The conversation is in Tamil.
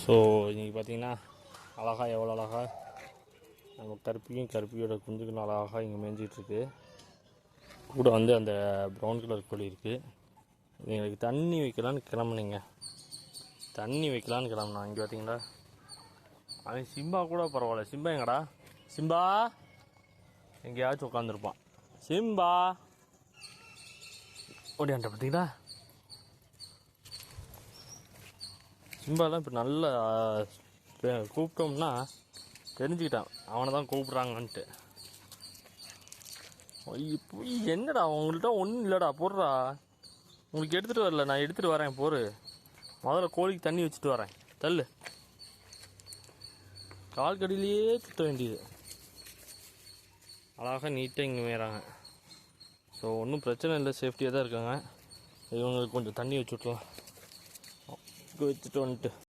ஸோ இன்றைக்கி பார்த்திங்கன்னா அழகாக எவ்வளோ அழகாக நம்ம கருப்பியோட குஞ்சுகள் அழகாக இங்கே மேய்ஞ்சிட்ருக்கு. கூட வந்து அந்த ப்ரௌன் கலர் கோழி இருக்குது. எங்களுக்கு தண்ணி வைக்கலான்னு கிளம்புனீங்க. தண்ணி வைக்கலான்னு கிளம்புனா இங்கே பார்த்தீங்களா, அவன் சிம்பா கூட பரவாயில்ல. சிம்பா எங்கடா? சிம்பா எங்கேயாச்சும் உட்காந்துருப்பான். சிம்பா ஓடியாண்ட பார்த்தீங்களா? சிம்பாலாம் இப்போ நல்லா கூப்பிட்டோம்னா தெரிஞ்சுக்கிட்டான் அவனை தான் கூப்பிட்றாங்கன்ட்டு. இப்போ என்னடா உங்கள்கிட்ட ஒன்றும் இல்லைடா, போடுறா. உங்களுக்கு எடுத்துகிட்டு வரல, நான் எடுத்துகிட்டு வரேன். போரு, முதல்ல கோழிக்கு தண்ணி வச்சுட்டு வரேன். தள்ளு. கால் கடியிலேயே சுற்ற வேண்டியது. அழகாக நீட்டாக இங்கே மேறாங்க. ஸோ ஒன்றும் பிரச்சனை இல்லை, சேஃப்டியாக தான் இருக்காங்க. இவங்களுக்கு கொஞ்சம் தண்ணி வச்சு விட்லாம். வச்சுட்டு வந்துட்டு